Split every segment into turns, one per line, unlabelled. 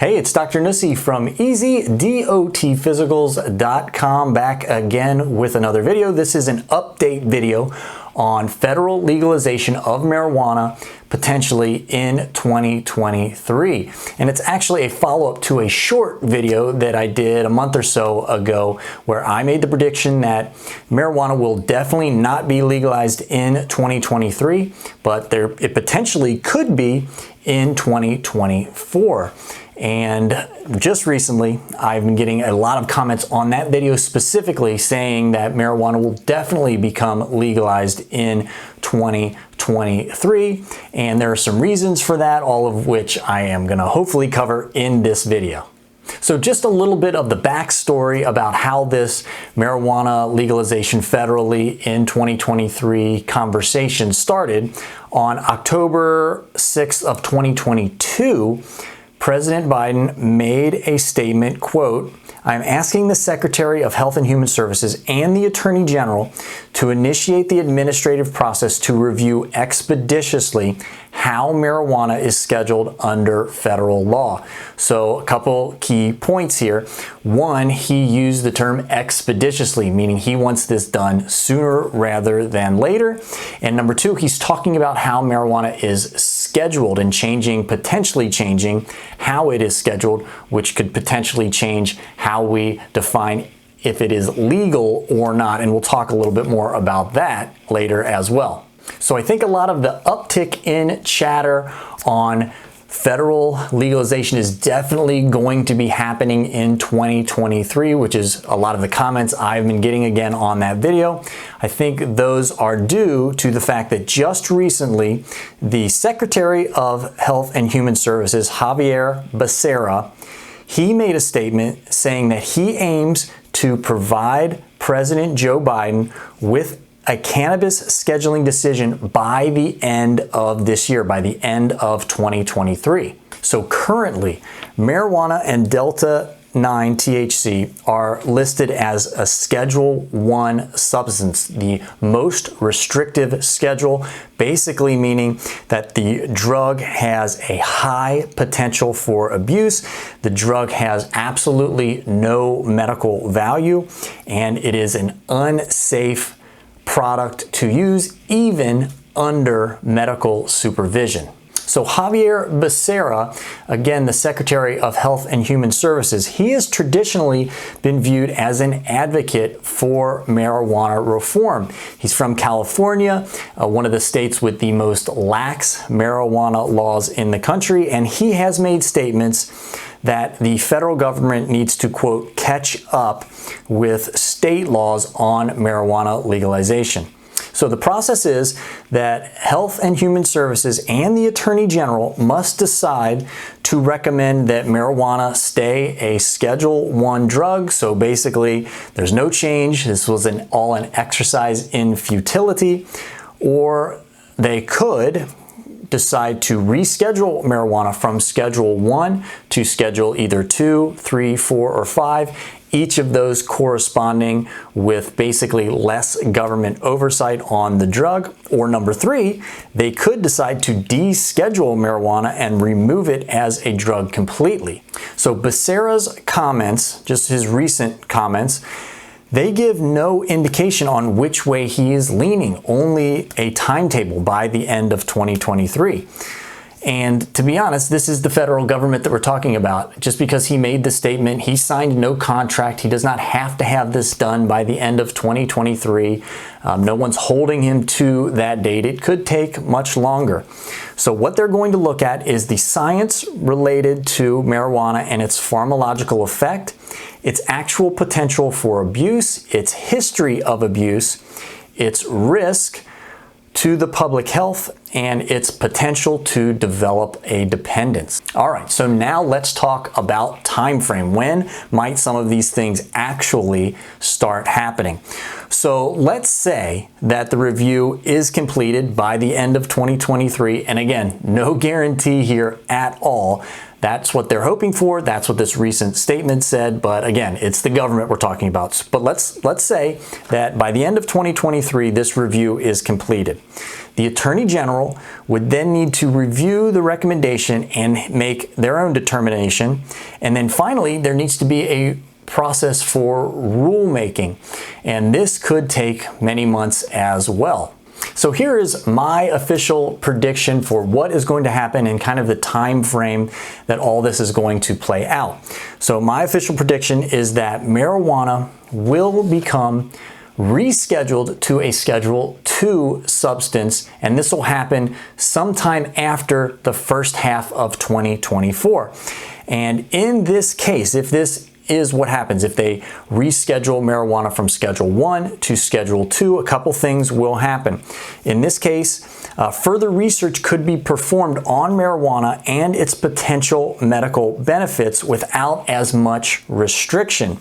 Hey, it's Dr. Nuesse from EasyDOTphysicals.com back again with another video. This is an update video on federal legalization of marijuana potentially in 2023. And it's actually a follow-up to a short video that I did a month or so ago where I made the prediction that marijuana will definitely not be legalized in 2023, but it potentially could be in 2024. And just recently, I've been getting a lot of comments on that video specifically saying that marijuana will definitely become legalized in 2023. And there are some reasons for that, all of which I am going to hopefully cover in this video. So just a little bit of the backstory about how this marijuana legalization federally in 2023 conversation started. On October 6th of 2022, President Biden made a statement, quote, "I'm asking the Secretary of Health and Human Services and the Attorney General to initiate the administrative process to review expeditiously how marijuana is scheduled under federal law." So a couple key points here. One, he used the term expeditiously, meaning he wants this done sooner rather than later. And number two, he's talking about how marijuana is scheduled and potentially changing how it is scheduled, which could potentially change how we define if it is legal or not. And we'll talk a little bit more about that later as well. So I think a lot of the uptick in chatter on federal legalization is definitely going to be happening in 2023, which is a lot of the comments I've been getting again on that video. I think those are due to the fact that just recently, the Secretary of Health and Human Services, Xavier Bacerra, he made a statement saying that he aims to provide President Joe Biden with a cannabis scheduling decision by the end of this year, by the end of 2023. So currently, marijuana and Delta-9 THC are listed as a Schedule 1 substance, the most restrictive schedule, basically meaning that the drug has a high potential for abuse. The drug has absolutely no medical value, and it is an unsafe product to use even under medical supervision. So Xavier Bacerra, again, the Secretary of Health and Human Services, he has traditionally been viewed as an advocate for marijuana reform. He's from California, one of the states with the most lax marijuana laws in the country, and he has made statements that the federal government needs to, quote, catch up with state laws on marijuana legalization. So the process is that Health and Human Services and the Attorney General must decide to recommend that marijuana stay a Schedule 1 drug. So basically, there's no change. This was all an exercise in futility. Or they could decide to reschedule marijuana from Schedule 1 to Schedule either 2, 3, 4, or 5, each of those corresponding with basically less government oversight on the drug. Or number 3, they could decide to deschedule marijuana and remove it as a drug completely. So Bacerra's comments, just his recent comments, they give no indication on which way he is leaning, only a timetable by the end of 2023. And to be honest, this is the federal government that we're talking about. Just because he made the statement, he signed no contract. He does not have to have this done by the end of 2023. No one's holding him to that date. It could take much longer. So what they're going to look at is the science related to marijuana and its pharmacological effect, its actual potential for abuse, its history of abuse, its risk to the public health, and its potential to develop a dependence. All right, so now let's talk about time frame. When might some of these things actually start happening? So let's say that the review is completed by the end of 2023, and again, no guarantee here at all. That's what they're hoping for. That's what this recent statement said. But again, it's the government we're talking about. But let's say that by the end of 2023, this review is completed. The Attorney General would then need to review the recommendation and make their own determination. And then finally, there needs to be a process for rulemaking. And this could take many months as well. So here is my official prediction for what is going to happen and kind of the time frame that all this is going to play out. So my official prediction is that marijuana will become rescheduled to a Schedule II substance, and this will happen sometime after the first half of 2024. And in this case, if this is what happens, if they reschedule marijuana from Schedule I to Schedule II, a couple things will happen. In this case, further research could be performed on marijuana and its potential medical benefits without as much restriction.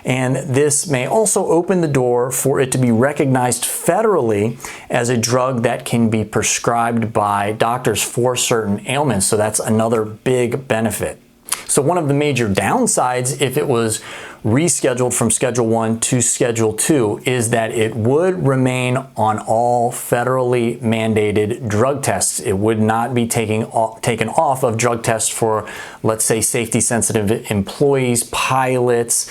And this may also open the door for it to be recognized federally as a drug that can be prescribed by doctors for certain ailments. So that's another big benefit. So one of the major downsides, if it was rescheduled from Schedule I to Schedule II, is that it would remain on all federally mandated drug tests. It would not be taken off of drug tests for, let's say, safety-sensitive employees, pilots,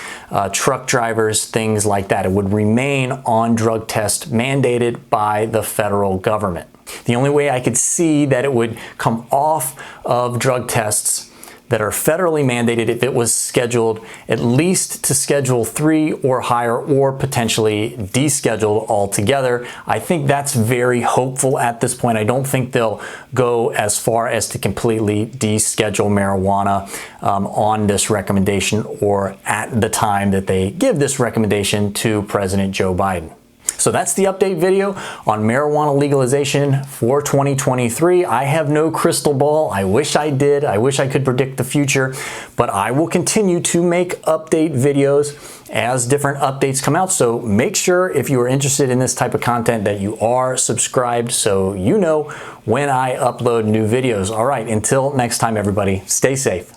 truck drivers, things like that. It would remain on drug tests mandated by the federal government. The only way I could see that it would come off of drug tests that are federally mandated if it was scheduled at least to Schedule III or higher, or potentially descheduled altogether. I think that's very hopeful at this point. I don't think they'll go as far as to completely deschedule marijuana on this recommendation or at the time that they give this recommendation to President Joe Biden. So that's the update video on marijuana legalization for 2023. I have no crystal ball. I wish I did. I wish I could predict the future, but I will continue to make update videos as different updates come out. So make sure, if you are interested in this type of content, that you are subscribed so you know when I upload new videos. All right, until next time, everybody, stay safe.